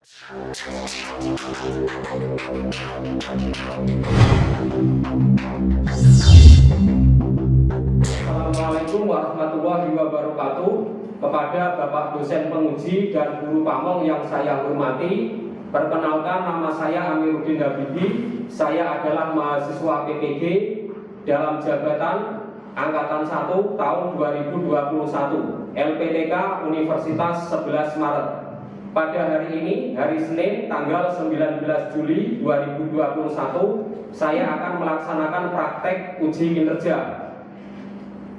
Assalamualaikum warahmatullahi wabarakatuh. Kepada Bapak dosen penguji dan guru pamong yang saya hormati, perkenalkan, nama saya Amiruddin Habibi. Saya adalah mahasiswa PPG dalam jabatan Angkatan 1 tahun 2021 LPTK Universitas 11 Maret. Pada hari ini, hari Senin, tanggal 19 Juli 2021, saya akan melaksanakan praktek uji kinerja.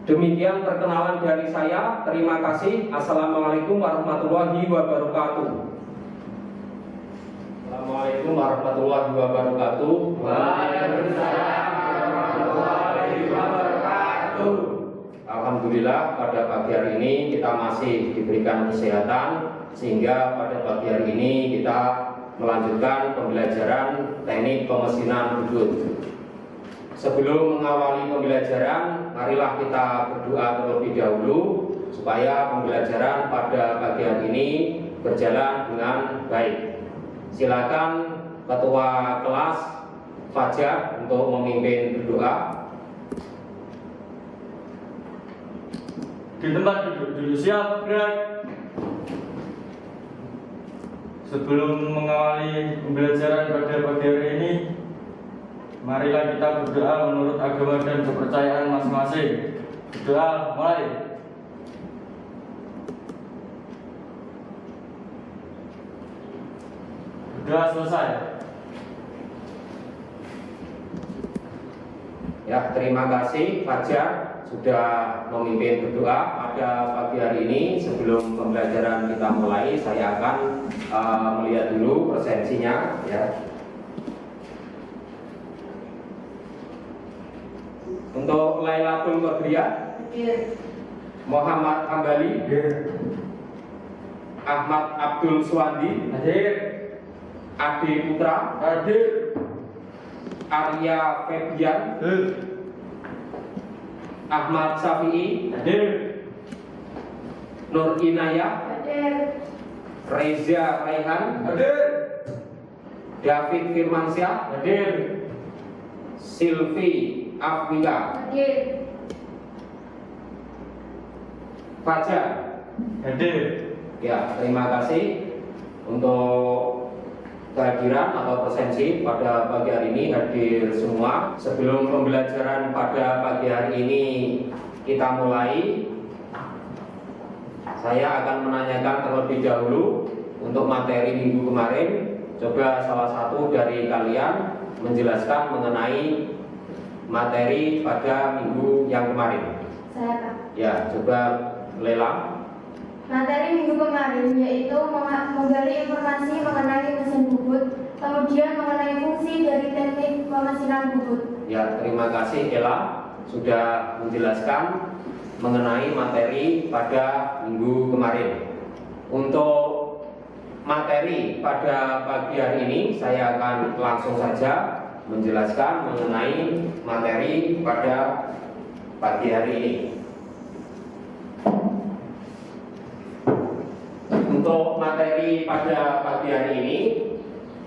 Demikian perkenalan dari saya. Terima kasih. Assalamualaikum warahmatullahi wabarakatuh. Assalamualaikum warahmatullahi wabarakatuh. Waalaikumsalam warahmatullahi wabarakatuh. Alhamdulillah, pada pagi hari ini kita masih diberikan kesehatan, sehingga pada pagi hari ini kita melanjutkan pembelajaran teknik pemesinan bubut. Sebelum mengawali pembelajaran, marilah kita berdoa terlebih dahulu supaya pembelajaran pada pagi hari ini berjalan dengan baik. Silakan Ketua Kelas Fajar untuk memimpin berdoa. Di tempat duduk dulu, siap, gerak. Sebelum mengawali pembelajaran pada pagi hari ini, marilah kita berdoa menurut agama dan kepercayaan masing-masing. Berdoa mulai. Berdoa selesai. Ya, terima kasih Fajar sudah memimpin berdoa pada pagi hari ini. Sebelum pembelajaran kita mulai, saya akan melihat dulu presensinya, ya. Untuk Lailatul Qadriyah, Muhammad Hambali, Ahmad Abdul Suwandi, Ade Putra, Arya Febian, Ahmad Syafi'i, Nur Inayah, Reza Raihan, David Firmansyah, Silvi Afwika, Fajar. Ya, terima kasih untuk kehadiran atau presensi pada pagi hari ini. Hadir semua. Sebelum pembelajaran pada pagi hari ini kita mulai, saya akan menanyakan terlebih dahulu untuk materi minggu kemarin. Coba salah satu dari kalian menjelaskan mengenai materi pada minggu yang kemarin. Saya, Kak. Ya, coba Lela. Materi minggu kemarin yaitu menggali informasi mengenai mesin bubut, kemudian mengenai fungsi dari teknik pemesinan bubut. Ya, terima kasih Ella sudah menjelaskan mengenai materi pada minggu kemarin. Untuk materi pada pagi hari ini, saya akan langsung saja menjelaskan mengenai materi pada pagi hari ini. Untuk materi pada pagi hari ini,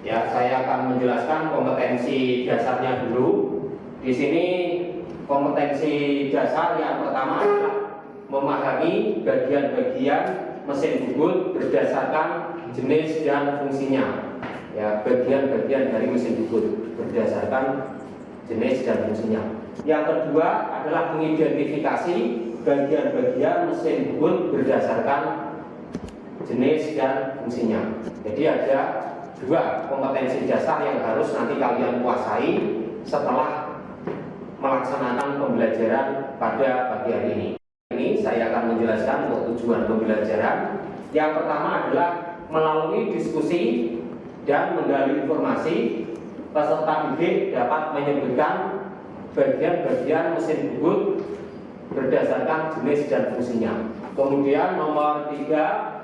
ya, saya akan menjelaskan kompetensi dasarnya dulu. Di sini kompetensi dasar yang pertama adalah memahami bagian-bagian mesin bubut berdasarkan jenis dan fungsinya. Ya, bagian-bagian dari mesin bubut berdasarkan jenis dan fungsinya. Yang kedua adalah mengidentifikasi bagian-bagian mesin bubut berdasarkan jenis dan fungsinya. Jadi ada dua kompetensi dasar yang harus nanti kalian kuasai setelah melaksanakan pembelajaran pada pagi hari ini. Ini saya akan menjelaskan untuk tujuan pembelajaran. Yang pertama adalah melalui diskusi dan menggali informasi, peserta didik dapat menyebutkan bagian-bagian mesin bubut berdasarkan jenis dan fungsinya. Kemudian nomor 3,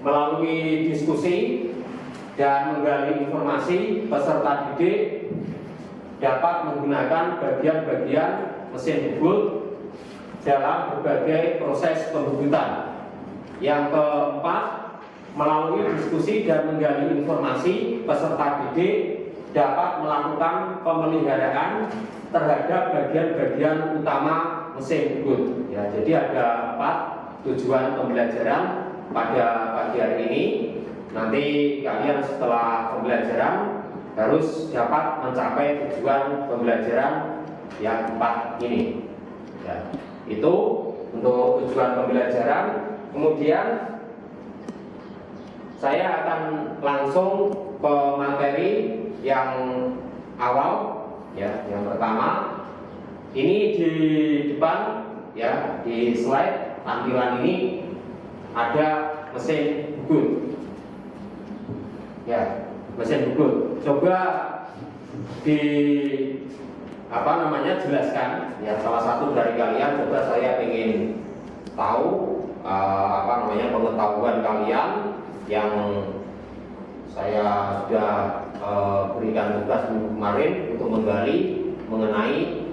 melalui diskusi dan menggali informasi, peserta didik dapat menggunakan bagian-bagian mesin bubut dalam berbagai proses pembubutan. Yang keempat, melalui diskusi dan menggali informasi, peserta didik dapat melakukan pemeliharaan terhadap bagian-bagian utama mesin bubut. Ya, jadi ada 4 tujuan pembelajaran pada pagi hari ini. Nanti kalian setelah pembelajaran harus dapat mencapai tujuan pembelajaran yang 4 ini. Ya, itu untuk tujuan pembelajaran. Kemudian saya akan langsung ke materi yang awal, ya, yang pertama. Ini di depan, ya, di slide tampilan ini ada mesin bubut. Ya, mesin bubut. Coba jelaskan, ya, salah satu dari kalian. Coba saya ingin tahu pengetahuan kalian yang saya sudah berikan tugas kemarin untuk menggali mengenai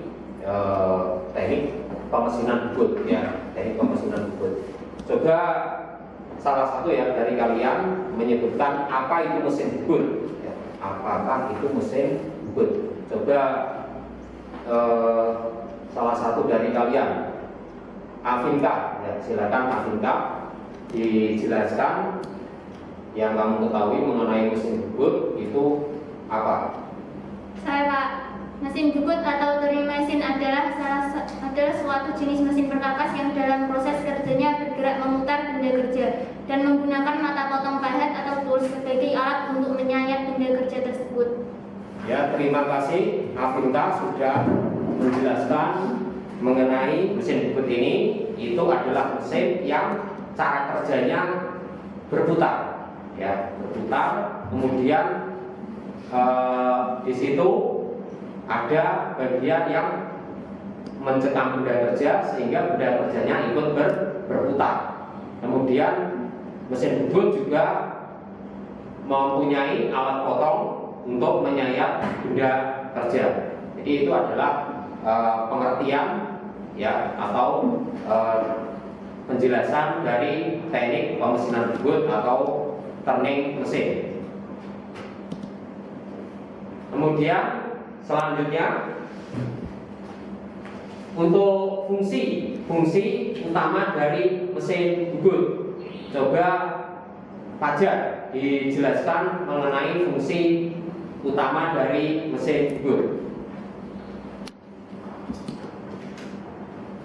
teknik pemesinan bubut, ya, teknik pemesinan bubut. Coba salah satu ya dari kalian menyebutkan apa itu mesin bubut, ya, apakah itu mesin bubut. Coba salah satu dari kalian, Afinka, ya, silakan Afinka dijelaskan yang kamu ketahui mengenai mesin bubut itu apa? Saya, Pak. Mesin bubut atau turning mesin adalah suatu jenis mesin perkakas yang dalam proses kerjanya bergerak memutar benda kerja dan menggunakan mata potong pahat atau tool sebagai alat untuk menyayat benda kerja tersebut. Ya, terima kasih Afinka sudah menjelaskan mengenai mesin bubut ini. Itu adalah mesin yang cara kerjanya berputar, ya, berputar. Kemudian di situ ada bagian yang mencekam benda kerja sehingga benda kerjanya ikut berputar. Kemudian mesin bubut juga mempunyai alat potong untuk menyayat benda kerja. Jadi itu adalah pengertian, ya, atau penjelasan dari teknik pemesinan bubut atau turning mesin. Kemudian selanjutnya untuk fungsi utama dari mesin bubut. Coba Fajar dijelaskan mengenai fungsi utama dari mesin bubut.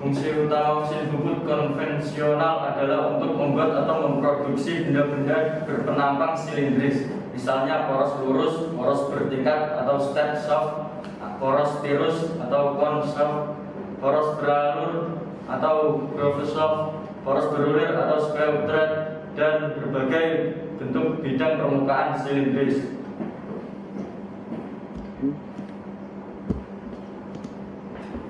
Fungsi utama mesin bubut konvensional adalah untuk membuat atau memproduksi benda-benda berpenampang silindris, misalnya poros lurus, poros bertingkat atau step shaft, poros tirus atau cone shaft, poros beralur atau groove shaft, poros berulir atau square thread, dan berbagai bentuk bidang permukaan silindris.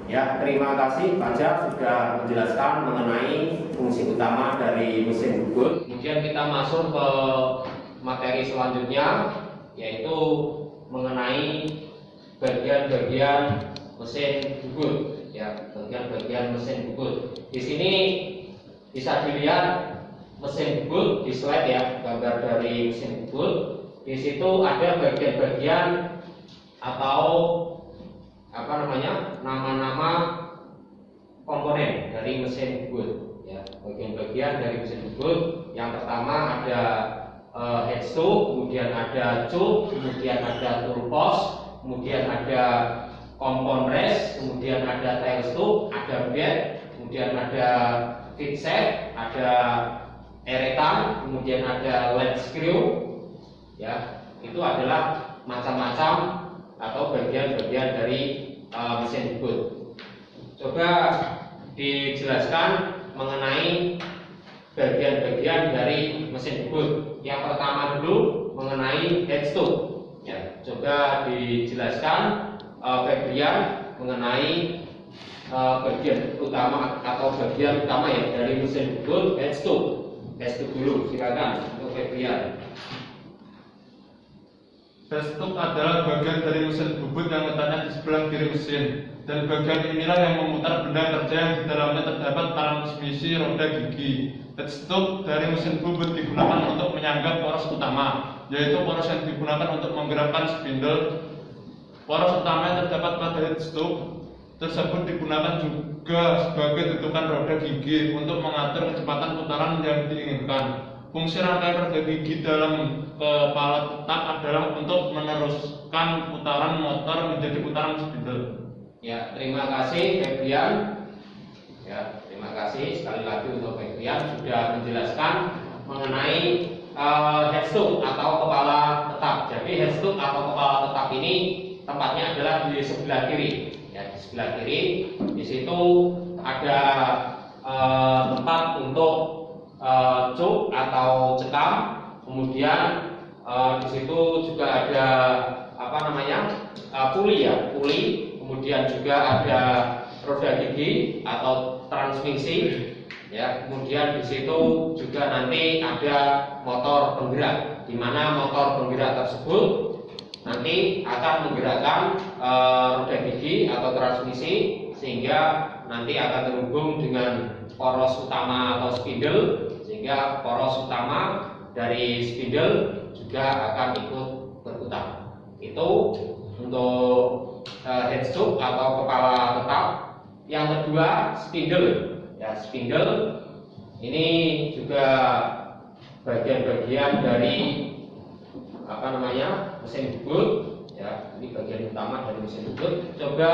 Ya, terima kasih Fajar sudah menjelaskan mengenai fungsi utama dari mesin bubut. Kemudian kita masuk ke materi selanjutnya, yaitu mengenai bagian-bagian mesin bubut, ya, bagian-bagian mesin bubut. Di sini bisa dilihat mesin bubut di slide, ya, gambar dari mesin bubut. Di situ ada bagian-bagian atau nama-nama komponen dari mesin bubut, ya, bagian-bagian dari mesin bubut. Yang pertama ada headstool, kemudian ada cup, kemudian ada tool post, kemudian ada kompon rest, kemudian ada tailstool, ada bed, kemudian ada feed set, ada eretan, kemudian ada lead screw, ya. Itu adalah macam-macam atau bagian-bagian dari mesin bubut. Coba dijelaskan mengenai bagian-bagian dari mesin bubut. Yang pertama dulu mengenai headstool, ya. Coba dijelaskan Febrian mengenai bagian utama atau bagian utama, ya, dari mesin bubut, headstool. Headstool dulu, silakan untuk Febrian. Headstock adalah bagian dari mesin bubut yang letaknya di sebelah kiri mesin, dan bagian inilah yang memutar benda kerja yang di dalamnya terdapat transmisi roda gigi. Headstock dari mesin bubut digunakan untuk menyangga poros utama, yaitu poros yang digunakan untuk menggerakkan spindle. Poros utama yang terdapat pada headstock tersebut digunakan juga sebagai tutupan roda gigi untuk mengatur kecepatan putaran yang diinginkan. Fungsi rangkaian roda gigi dalam kepala tetap adalah untuk meneruskan putaran motor menjadi putaran spindle. Ya, terima kasih Febrian. Ya, terima kasih sekali lagi untuk Febrian sudah menjelaskan mengenai headstock atau kepala tetap. Jadi headstock atau kepala tetap ini tempatnya adalah di sebelah kiri. Ya, di sebelah kiri. Di situ ada tempat untuk cuk atau cekam, kemudian di situ juga ada puli ya, puli, kemudian juga ada roda gigi atau transmisi, ya, kemudian di situ juga nanti ada motor penggerak, di mana motor penggerak tersebut nanti akan menggerakkan roda gigi atau transmisi sehingga nanti akan terhubung dengan poros utama atau spindle, sehingga poros utama dari spindle juga akan ikut berputar. Itu untuk headstock atau kepala tetap. Yang kedua spindle. Ya, spindle ini juga bagian-bagian dari mesin bubut. Ya, ini bagian utama dari mesin bubut. Coba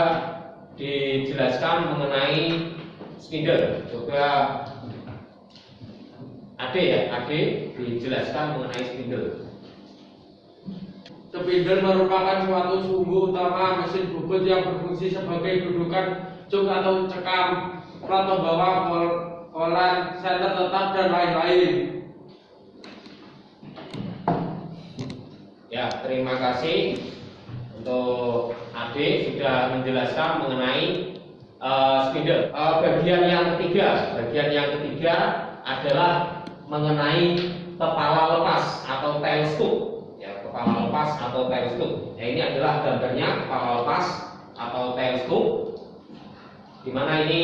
dijelaskan mengenai spindle. Coba Ade dijelaskan mengenai spindle. Spindle merupakan suatu sumbu utama mesin bubut yang berfungsi sebagai dudukan cuk atau cekam, atau bawah, kolan, senter tetap, dan lain-lain. Ya, terima kasih untuk Ade sudah menjelaskan mengenai spindle. Bagian yang ketiga adalah mengenai kepala lepas atau tail scoop. Ya, kepala lepas atau tail scoop. Ya, ini adalah gambarnya kepala lepas atau tail scoop. Di mana ini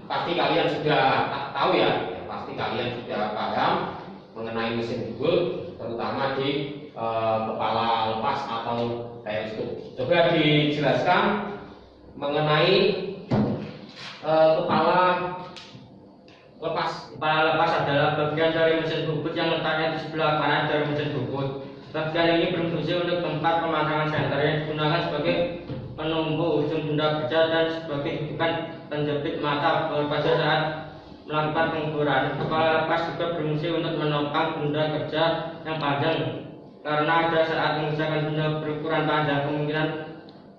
pasti kalian sudah tahu ya, pasti kalian sudah paham mengenai mesin bubut, terutama di kepala lepas atau tail scoop. Coba dijelaskan mengenai kepala lepas. Kepala lepas adalah bagian dari mesin bubut yang letaknya di sebelah kanan dari mesin bubut. Bagian ini berfungsi untuk tempat pemasangan senter yang digunakan sebagai penumpu ujung benda kerja dan sebagai dudukan penjepit mata pada saat melakukan pengukuran. Kepala lepas juga berfungsi untuk menopang benda kerja yang panjang, karena ada saat mengerjakan benda berukuran panjang kemungkinan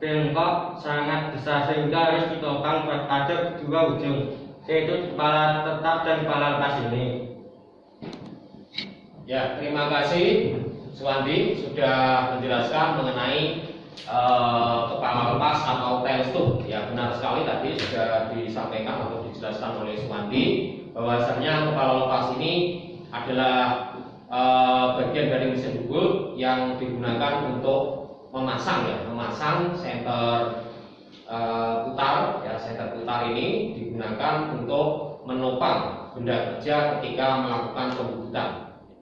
bengkok sangat besar sehingga harus ditopang pada kedua ujung, yaitu kepala tetap dan kepala lepas ini. Ya, terima kasih Suwandi sudah menjelaskan mengenai kepala lepas atau tail scoop. Ya, benar sekali tadi sudah disampaikan atau dijelaskan oleh Suwandi bahwasanya kepala lepas ini adalah bagian dari mesin bubut yang digunakan untuk memasang senter putar. Ya, senter putar ini digunakan untuk menopang benda kerja ketika melakukan pembubutan.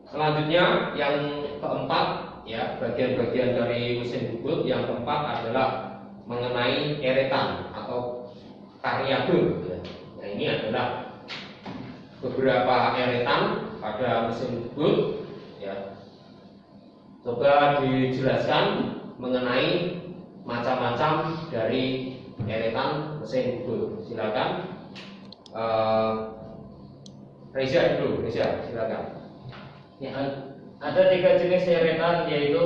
Selanjutnya yang keempat, ya, bagian-bagian dari mesin bubut yang keempat adalah mengenai eretan atau kariadur. Ya. Nah, ini adalah beberapa eretan pada mesin bubut. Ya. Coba dijelaskan mengenai macam-macam dari eretan mesin bubut. Silakan. Reza dulu, silakan. Ya, ada 3 jenis eretan, yaitu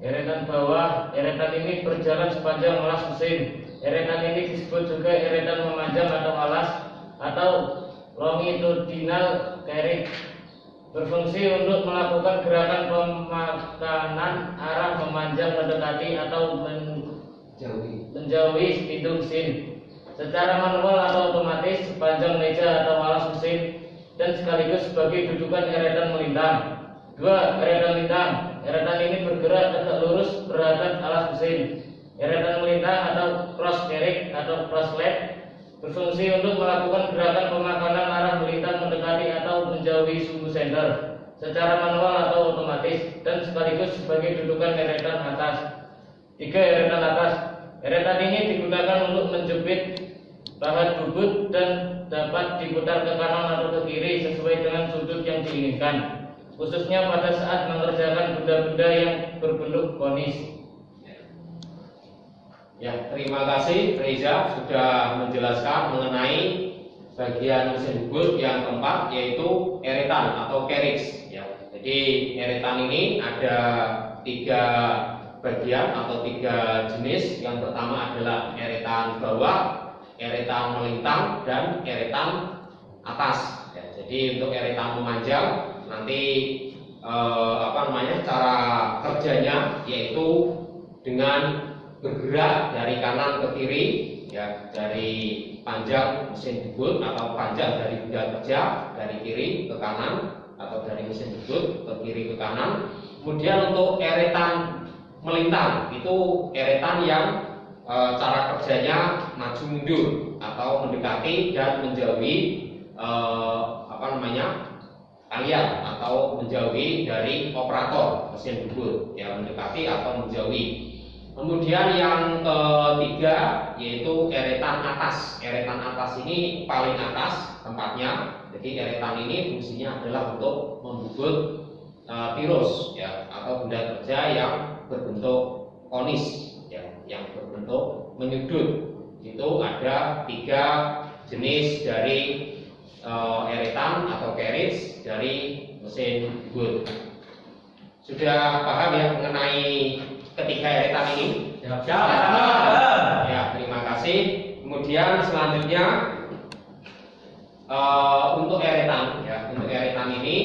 eretan bawah. Eretan ini berjalan sepanjang alas mesin. Eretan ini disebut juga eretan memanjang atau alas atau longitudinal carriage. Berfungsi untuk melakukan gerakan pemakanan arah memanjang, mendekati atau menjauhi pintu mesin secara manual atau otomatis sepanjang meja atau alas mesin, dan sekaligus sebagai dudukan eretan melintang. 2. Eretan lintang. Eretan ini bergerak tegak lurus berhadap alas mesin. Eretan melintang atau cross carriage atau cross leg berfungsi untuk melakukan gerakan pemakanan arah melintang mendekati atau menjauhi sumbu senter secara manual atau otomatis dan sekaligus sebagai dudukan eretan atas. 3. Eretan atas. Eretan ini digunakan untuk menjepit bahan bubut dan dapat diputar ke kanan atau ke kiri sesuai dengan sudut yang diinginkan, khususnya pada saat mengerjakan benda-benda yang berbentuk konis. Ya, terima kasih Reza sudah menjelaskan mengenai bagian mesin bubut yang keempat, yaitu eretan atau carriage. Ya, jadi eretan ini ada 3 bagian atau 3 jenis. Yang pertama adalah eretan bawah, eretan melintang, dan eretan atas. Ya, jadi untuk eretan memanjang nanti cara kerjanya yaitu dengan bergerak dari kanan ke kiri, ya, dari panjang mesin bubut atau panjang dari benda kerja dari kiri ke kanan atau dari mesin bubut ke kiri ke kanan. Kemudian untuk eretan melintang itu eretan yang cara kerjanya maju mundur atau mendekati dan menjauhi kalian atau menjauhi dari operator mesin bubut, ya, mendekati atau menjauhi. Kemudian yang ketiga yaitu eretan atas. Eretan atas ini paling atas tempatnya. Jadi eretan ini fungsinya adalah untuk membubut tirus, ya, atau benda kerja yang berbentuk konis, ya, yang berbentuk menyudut. Itu ada 3 jenis dari eretan atau carriage dari mesin bubut. Sudah paham ya mengenai ketiga eretan ini? Ya, terima kasih. Kemudian selanjutnya untuk eretan, ya, untuk eretan ini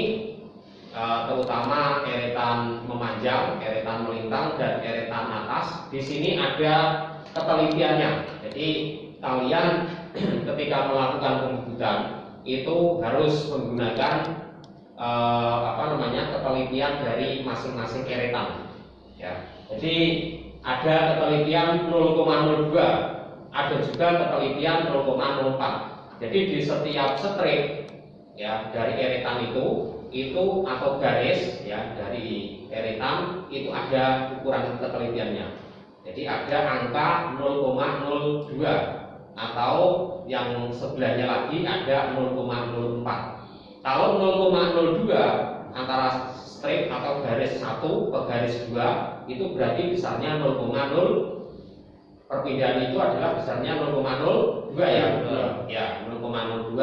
terutama eretan memanjang, eretan melintang, dan eretan atas. Di sini ada ketelitiannya. Jadi kalian ketika melakukan pembubutan itu harus menggunakan ketelitian dari masing-masing eretan. Ya. Jadi ada ketelitian 0,02, ada juga ketelitian 0,04. Jadi di setiap strip, ya, dari eretan itu atau garis, ya, dari eretan itu ada ukuran ketelitiannya. Jadi ada angka 0,02 atau yang sebelahnya lagi ada 0,04. Kalau 0,02 antara strip atau garis 1 ke garis 2 itu berarti besarnya 0,0, perpindahan itu adalah besarnya 0,02, ya. Ya, 0,02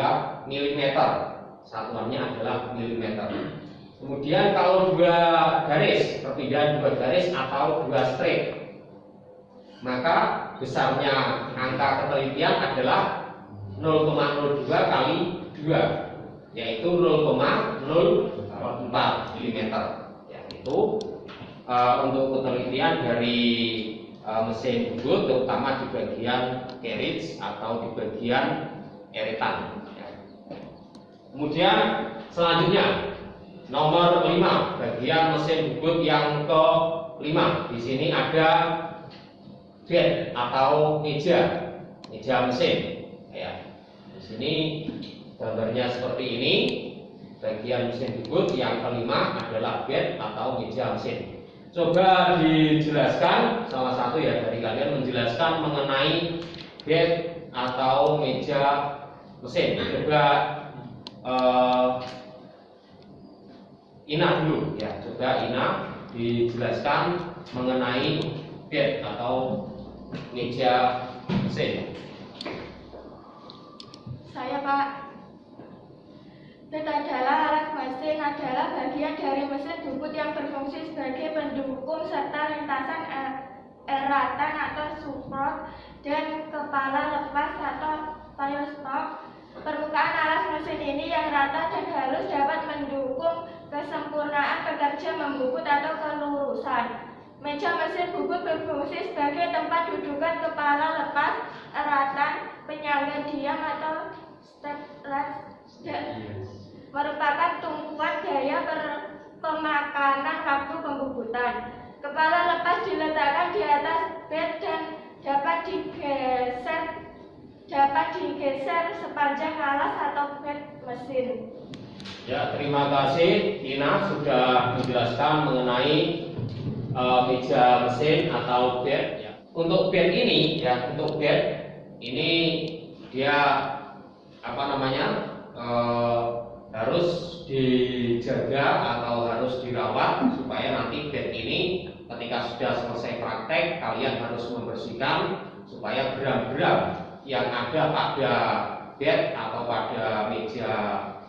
mm. Satuannya adalah milimeter. Kemudian kalau 2 garis, perpindahan 2 garis atau 2 strip, maka besarnya angka ketelitian adalah 0,02 kali 2, yaitu 0,04 mm. Ya, itu untuk ketelitian dari mesin bubut, terutama di bagian carriage atau di bagian eretan. Ya. Kemudian selanjutnya nomor 5, bagian mesin bubut yang ke-5. Di sini ada bed atau meja mesin. Ya. Di sini gambarnya seperti ini. Bagian mesin bubut yang ke-5 adalah bed atau meja mesin. Coba dijelaskan salah satu, ya, dari kalian menjelaskan mengenai bed atau meja mesin. Coba Ina dulu, ya. Coba Ina dijelaskan mengenai bed atau meja mesin. Saya, Pak. Bed adalah alat mesin, adalah bagian dari mesin bubut yang berfungsi sebagai pendukung serta lintasan eratan atau support dan kepala lepas atau tail stop. Permukaan alas mesin ini yang rata dan halus dapat mendukung kesempurnaan pekerja membubut atau kelurusan. Meja mesin bubut berfungsi sebagai tempat dudukan kepala lepas, eratan, penyangga diam atau step latch, merupakan tumpuan daya pemakanan waktu pembubutan. Kepala lepas diletakkan di atas bed dan dapat digeser sepanjang alas atau bed mesin. Ya, terima kasih Tina sudah menjelaskan mengenai meja mesin atau bed. Ya. Untuk bed ini, ya, untuk bed ini dia harus dijaga atau harus dirawat supaya nanti bed ini ketika sudah selesai praktek kalian harus membersihkan supaya gram-gram yang ada pada bed atau pada meja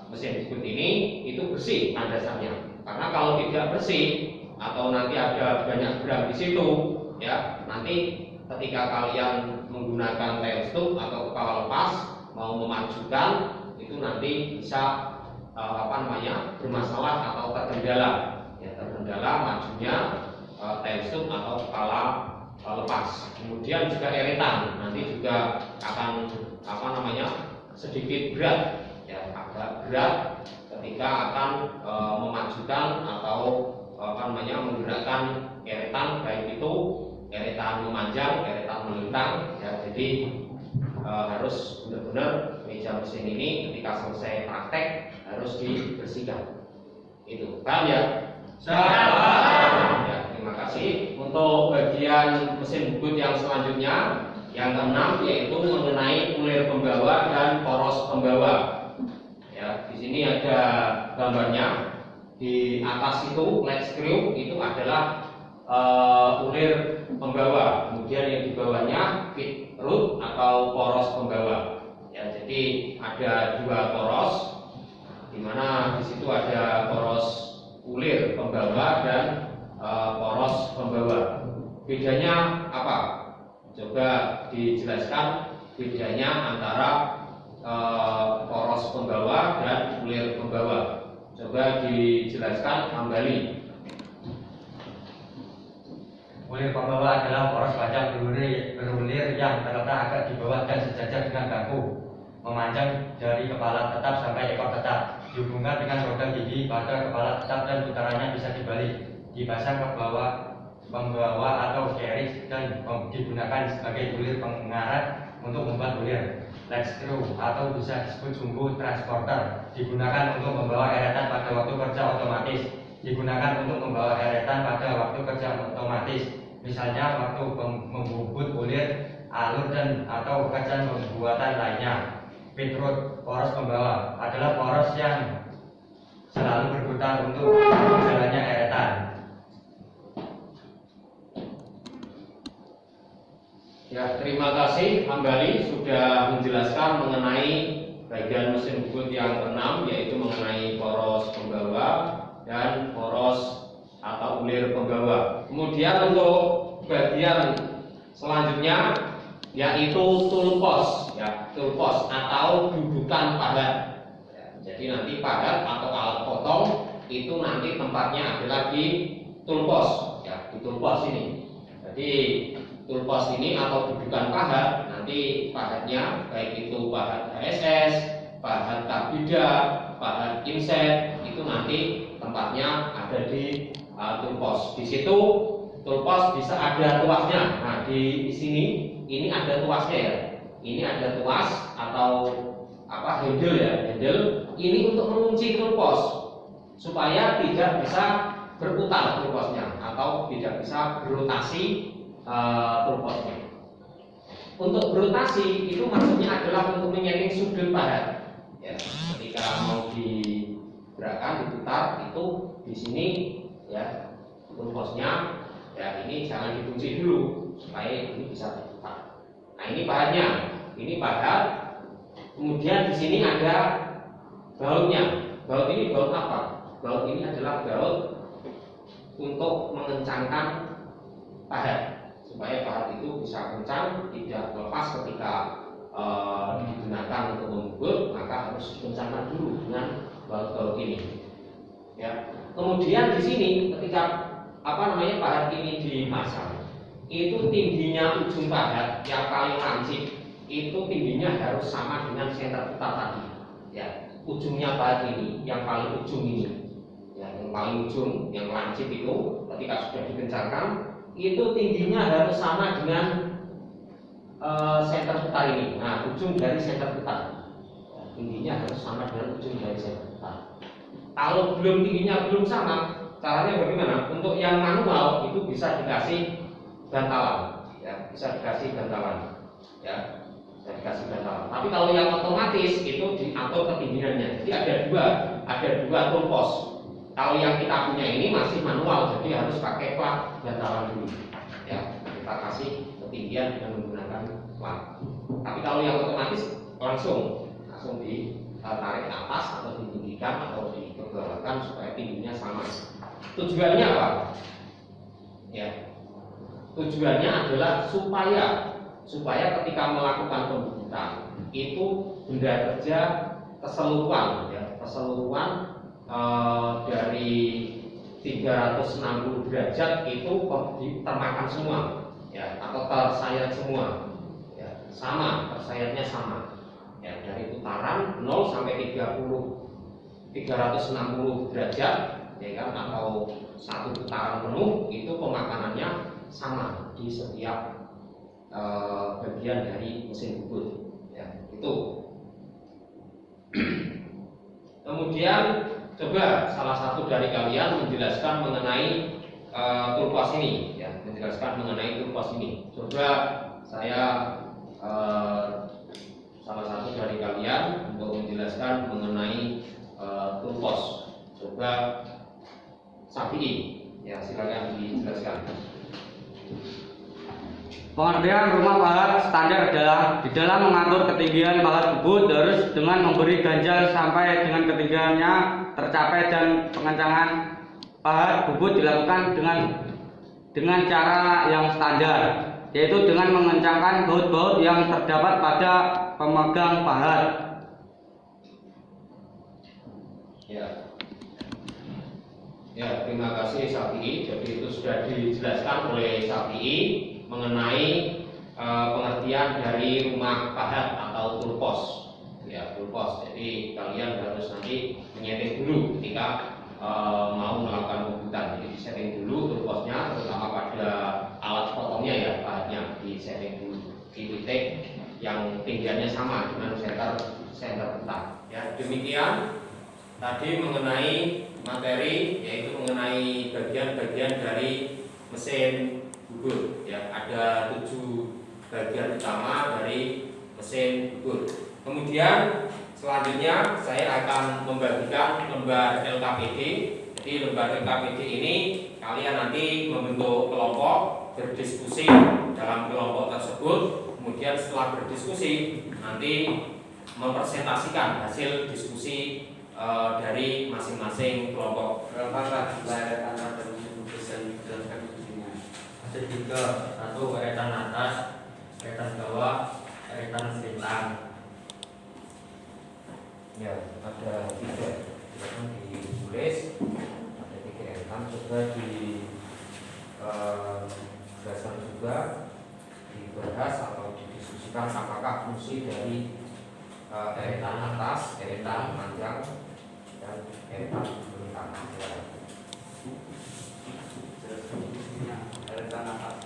mesin jeput ini itu bersih landasannya. Karena kalau tidak bersih atau nanti ada banyak gram di situ, ya nanti ketika kalian menggunakan tail stump atau kepala lepas mau memajukan itu nanti bisa bermasalah atau terkendala, ya terkendala majunya tail stump atau kepala lepas. Kemudian juga eretan nanti juga akan sedikit berat. Ya, agak berat ketika akan memajukan atau menggerakkan eretan, baik itu eretan memanjang, eretan melintang. Ya, jadi harus benar-benar meja mesin ini ketika selesai praktek harus dibersihkan. Itu paham ya? Ya, terima kasih. Untuk bagian mesin bubut yang selanjutnya, yang keenam yaitu mengenai ulir pembawa dan poros pembawa. Ya, di sini ada gambarnya. Di atas itu flat screw itu adalah ulir pembawa. Kemudian yang di bawahnya feed root atau poros pembawa. Ya, jadi ada dua poros, di mana di situ ada poros ulir pembawa dan poros pembawa. Bedanya apa? Coba dijelaskan bedanya antara poros pembawa dan ulir pembawa. Coba dijelaskan kembali. Ulir pembawa adalah poros baja berulir yang terletak agak di bawah dan sejajar dengan bangku, memanjang dari kepala tetap sampai ekor tetap, dihubungkan dengan roda gigi pada kepala tetap dan putarannya bisa dibalik, dipasang ke bawah pembawa atau carriage dan digunakan sebagai ulir pengarat untuk membuat ulir. Flat screw atau bisa disebut sumbu transporter digunakan untuk membawa eretan pada waktu kerja otomatis, digunakan untuk membawa eretan pada waktu kerja otomatis, misalnya waktu membubut ulir, alur dan atau kerja pembuatan lainnya. Feed root, poros pembawa, adalah poros yang selalu berputar untuk jalannya eretan. Ya, terima kasih kembali sudah menjelaskan mengenai bagian mesin bubut yang keenam, yaitu mengenai poros pembawa dan poros atau ulir pembawa. Kemudian untuk bagian selanjutnya yaitu tool post, ya, tool post atau dudukan padat. Ya, jadi nanti padat atau alat potong itu nanti tempatnya adalah di tool post, ya, di tool post ini. Jadi tool post ini atau dudukan pahat, nanti pahatnya baik itu pahat HSS, pahat karbida, pahat inset, itu nanti tempatnya ada di tool post. Di situ tool post bisa ada tuasnya. Nah, di sini ini ada tuasnya ya. Ini ada tuas atau handle ya, handle. Ini untuk mengunci tool post supaya tidak bisa berputar tool postnya atau tidak bisa berotasi tool postnya. Untuk berotasi itu maksudnya adalah untuk menyeting sudut pahat. Ya, ketika mau digerakkan, diputar itu di sini ya tool postnya. Ya, ini jangan dikunci dulu supaya ini bisa diputar. Nah, ini pahatnya. Ini pahat. Kemudian di sini ada bautnya. Baut ini baut apa? Baut ini adalah baut untuk mengencangkan pahat supaya pahat itu bisa kencang, tidak lepas ketika digunakan untuk membubut, maka harus dikencangkan dulu dengan baut-baut ini. Ya. Kemudian di sini ketika pahat ini dipasang, itu tingginya ujung pahat yang paling lancip itu tingginya harus sama dengan senter putar tadi. Ya, ujungnya pahat ini yang paling ujung ini, ya, yang paling ujung, yang lancip itu ketika sudah dikencangkan itu tingginya harus sama dengan senter putar ini. Nah, ujung dari senter putar tingginya harus sama dengan ujung dari senter putar. Kalau tingginya belum sama, caranya bagaimana? Untuk yang manual itu bisa dikasih bantalan, ya, bisa dikasih bantalan, ya, bisa dikasih bantalan. Tapi kalau yang otomatis itu diatur ketinggiannya. Jadi ada dua toolbox. Kalau yang kita punya ini masih manual, jadi harus pakai plat bantalan dulu, ya, kita kasih ketinggian dengan menggunakan plat. Tapi kalau yang otomatis langsung ditarik ke atas atau ditinggikan atau dibawahkan supaya tingginya sama. Tujuannya apa? Ya, tujuannya adalah supaya ketika melakukan pembubutan itu benda kerja keseluruhan, ya, dari 360 derajat itu termakan semua, ya, atau tersayat semua, ya, sama, tersayatnya sama, ya, dari putaran 0 sampai 360 derajat, ya kan, atau satu putaran penuh itu pemakanannya sama di setiap bagian dari mesin bubut, ya, itu. Kemudian coba salah satu dari kalian menjelaskan mengenai toolbox ini, ya, menjelaskan mengenai toolbox ini. Coba saya salah satu dari kalian untuk menjelaskan mengenai toolbox. Coba Safi, ya, silakan dijelaskan. Pengertian rumah pahat standar adalah di dalam mengatur ketinggian pahat bubut harus dengan memberi ganjal sampai dengan ketinggiannya tercapai dan pengencangan pahat bubut dilakukan dengan cara yang standar, yaitu dengan mengencangkan baut-baut yang terdapat pada pemegang pahat. Ya, terima kasih Safi. Jadi itu sudah dijelaskan oleh Safi mengenai pengertian dari rumah pahat atau toolbox, ya, toolbox. Jadi kalian harus nanti menyeting dulu ketika mau melakukan pembubutan. Jadi disetting dulu toolboxnya, terutama pada alat potongnya, ya, pahatnya disetting dulu di titik yang tinggiannya sama dengan senter putar. Ya, demikian tadi mengenai materi, yaitu mengenai bagian-bagian dari mesin bubut, ya, ada 7 bagian utama dari mesin bubut. Kemudian selanjutnya saya akan membagikan lembar LKPD. Jadi lembar LKPD ini kalian nanti membentuk kelompok, berdiskusi dalam kelompok tersebut. Kemudian setelah berdiskusi nanti mempresentasikan hasil diskusi dari masing-masing kelompok. Berapa layanan ada bisa dijelaskan isinya? Ada 3, 1 eretan atas, eretan bawah, eretan selintang. Ya, ada 3, yang ditulis, ada 3 eretan. Coba dijelaskan juga, dibahas atau didiskusikan apakah fungsi dari eretan atas, eretan panjang, dan eretan selintang. Eretan atas.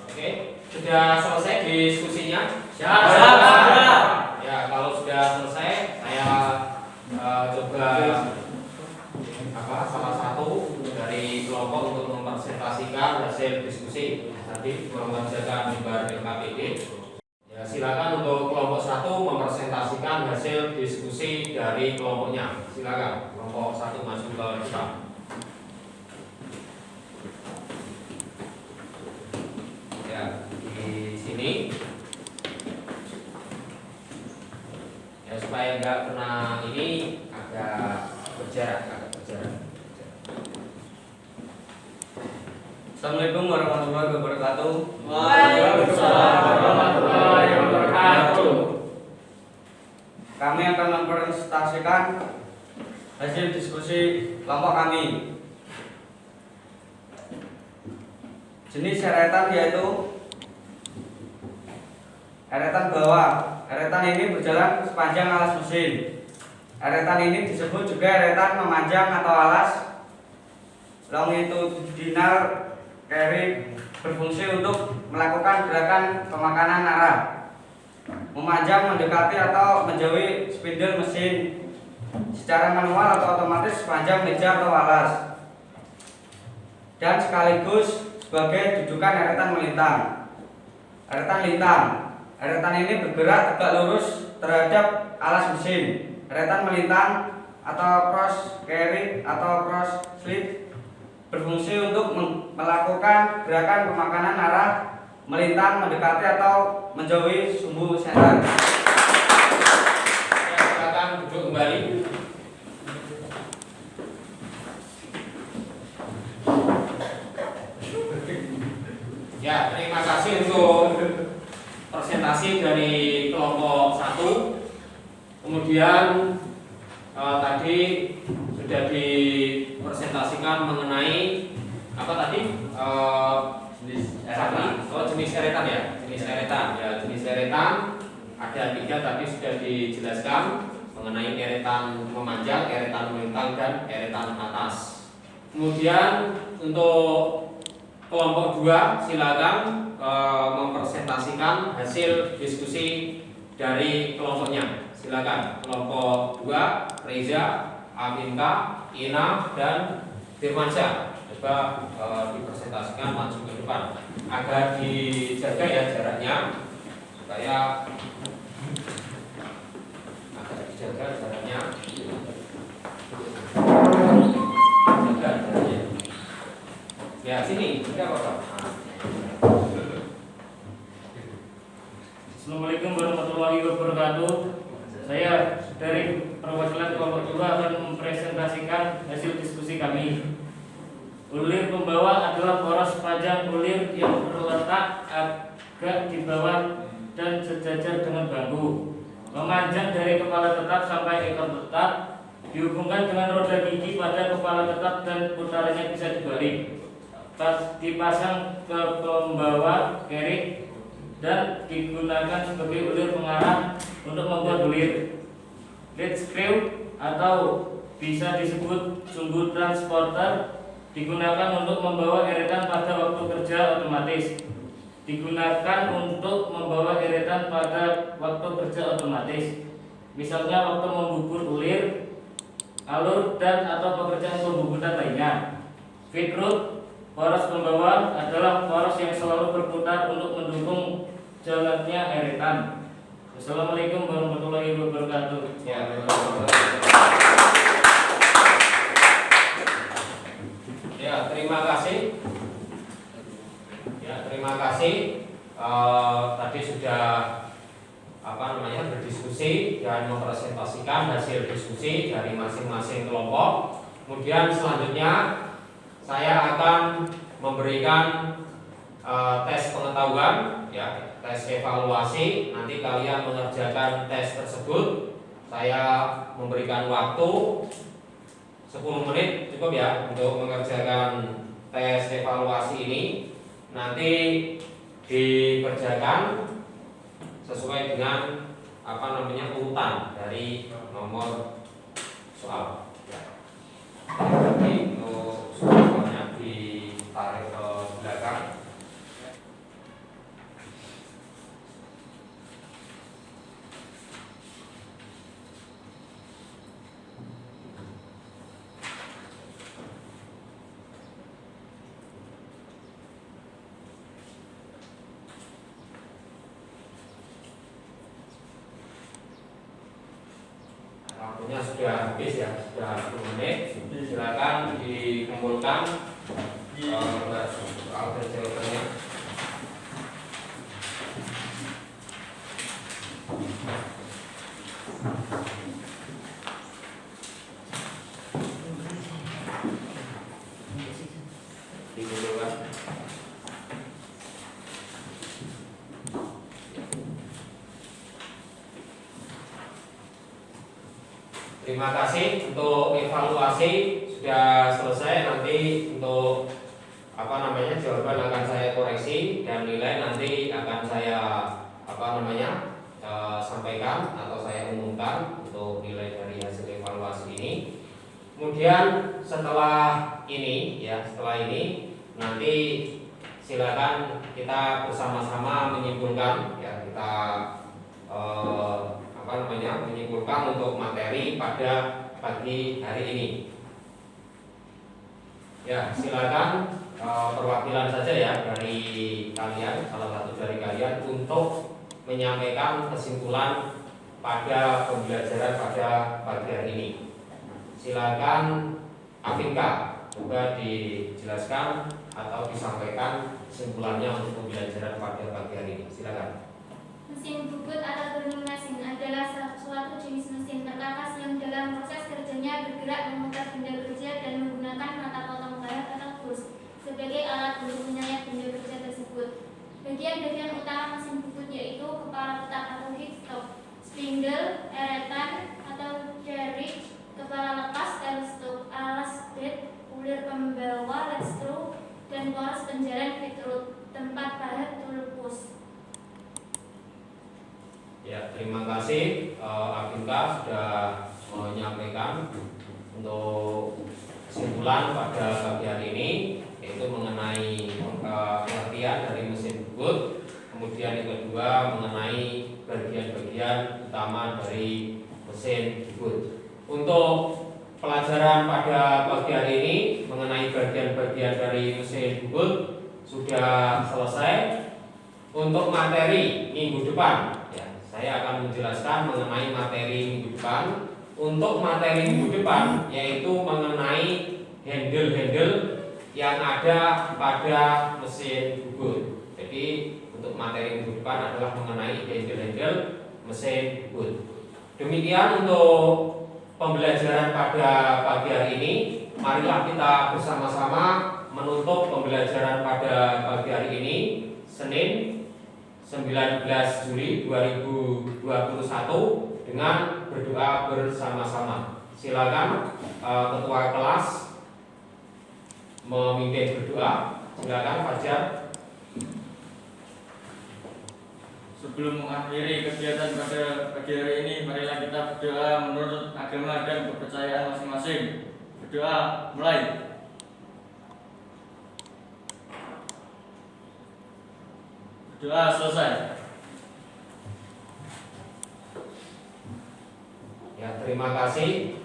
Oke, sudah selesai diskusinya? Sudah. Ya, kalau sudah selesai, saya coba salah satu dari kelompok untuk mempresentasikan hasil diskusi tadi mengerjakan lembar LKPD. Ya, silakan untuk kelompok 1 mempresentasikan hasil diskusi dari kelompoknya. Silakan kelompok 1 maju ke depan. Ya, di sini. Ya, supaya nggak kena ini agak berjarak. Assalamualaikum warahmatullahi wabarakatuh. Waalaikumsalam warahmatullahi wabarakatuh. Kami akan mempresentasikan hasil diskusi kelompok kami. Jenis eretan yaitu eretan bawah. Eretan ini berjalan sepanjang alas mesin. Eretan ini disebut juga eretan memanjang atau alas longitudinal carry berfungsi untuk melakukan gerakan pemakanan arah, memanjang, mendekati atau menjauhi spindle mesin secara manual atau otomatis sepanjang meja atau alas, dan sekaligus sebagai dudukan eretan melintang. Eretan lintang. Eretan ini bergerak tegak lurus terhadap alas mesin. Eretan melintang atau cross carry atau cross slip berfungsi untuk melakukan gerakan pemakanan arah, melintang, mendekati atau menjauhi sumbu senter. Ya, silakan duduk kembali. Ya, terima kasih untuk presentasi dari kelompok 1. Kemudian tadi sudah dipresentasikan mengenai apa tadi? Jenis eretan ya, jenis eretan. Ya, jenis eretan ada 3 tadi sudah dijelaskan mengenai eretan memanjang, eretan melintang, dan eretan atas. Kemudian untuk kelompok 2 silakan mempresentasikan hasil diskusi dari kelompoknya. Silakan kelompok 2, Reza, Aminka, Ina, dan Firmansyah. Coba dipresentasikan maju ke depan. Agar dijaga ya jaraknya supaya agak dijaga jaraknya. Jaga jaraknya. Ya sini, tidak apa-apa. Assalamualaikum warahmatullahi wabarakatuh. Saya dari perwakilan kelompok 2 akan mempresentasikan hasil diskusi kami. Ulir pembawa adalah poros panjang ulir yang terletak agak di bawah dan sejajar dengan bangku, memanjang dari kepala tetap sampai ekor tetap, dihubungkan dengan roda gigi pada kepala tetap dan putarannya bisa dibalik. Dipasang ke pembawa carry dan digunakan sebagai ulir pengarah untuk membuat ulir. Lead screw atau bisa disebut sumbu transporter digunakan untuk membawa eretan pada waktu kerja otomatis. Digunakan untuk membawa eretan pada waktu kerja otomatis. Misalnya waktu membubur ulir, alur dan atau pekerjaan pembubutan lainnya. Feed root, poros pembawa adalah poros yang selalu berputar untuk mendukung jalannya eretan. Assalamualaikum warahmatullahi wabarakatuh. Ya, terima kasih. Ya, terima kasih. Tadi sudah berdiskusi dan mempresentasikan hasil diskusi dari masing-masing kelompok. Kemudian selanjutnya saya akan memberikan tes pengetahuan, ya, tes evaluasi. Nanti kalian mengerjakan tes tersebut. Saya memberikan waktu 10 menit cukup ya untuk mengerjakan tes evaluasi ini. Nanti dikerjakan sesuai dengan urutan dari nomor soal. Ya. Jadi untuk soalnya ditarik ke belakang. Waktunya sudah habis ya, sudah 10 menit. Silakan dikumpulkan soal jawabannya. Dikumpulkan. Terima kasih untuk evaluasi sudah selesai. Nanti untuk jawaban akan saya koreksi dan nilai nanti akan saya sampaikan atau saya umumkan untuk nilai dari hasil evaluasi ini. Kemudian setelah ini nanti silakan kita bersama-sama menyimpulkan ya, kita menyimpulkan untuk materi pada pagi hari ini. Ya, silakan perwakilan saja ya dari kalian, salah satu dari kalian untuk menyampaikan kesimpulan pada pembelajaran pada pagi hari ini. Silakan Afinka, coba dijelaskan atau disampaikan kesimpulannya untuk pembelajaran pada pagi hari ini. Silakan. Mesin bubut atau turning mesin adalah suatu jenis mesin perkakas yang dalam proses kerjanya bergerak memutar benda kerja dan menggunakan mata potong barat atau bus sebagai alat untuk menyayat benda kerja tersebut. Bagian-bagian utama mesin bubut yaitu kepala petak atau headstock, spindle, eretan atau derrick, kepala lepas, tailstock, alas bed, ulir pembawa, lead screw, dan poros penjalan fitrut, tempat pahat tool push. Ya, terima kasih Afinka sudah menyampaikan untuk kesimpulan pada pagi hari ini, yaitu mengenai pengertian dari mesin bubut, kemudian yang kedua mengenai bagian-bagian utama dari mesin bubut. Untuk pelajaran pada pagi hari ini mengenai bagian-bagian dari mesin bubut sudah selesai. Untuk materi minggu depan ya, saya akan menjelaskan mengenai materi minggu depan. Untuk materi minggu depan yaitu mengenai handle-handle yang ada pada mesin bubut. Jadi untuk materi minggu depan adalah mengenai handle-handle mesin bubut. Demikian untuk pembelajaran pada pagi hari ini. Marilah kita bersama-sama menutup pembelajaran pada pagi hari ini, Senin 19 Juli 2021 dengan berdoa bersama-sama. Silakan ketua kelas memimpin berdoa. Silakan Fajar. Sebelum mengakhiri kegiatan pada pagi hari ini, marilah kita berdoa menurut agama dan kepercayaan masing-masing. Berdoa mulai. Doa selesai. Ya, terima kasih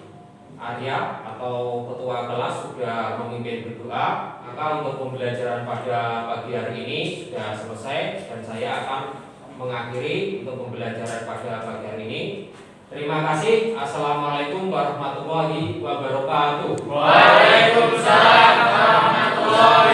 Arya atau ketua kelas sudah memimpin berdoa. Maka untuk pembelajaran pada pagi hari ini sudah selesai dan saya akan mengakhiri untuk pembelajaran pada pagi hari ini. Terima kasih. Assalamualaikum warahmatullahi wabarakatuh. Waalaikumsalam warahmatullahi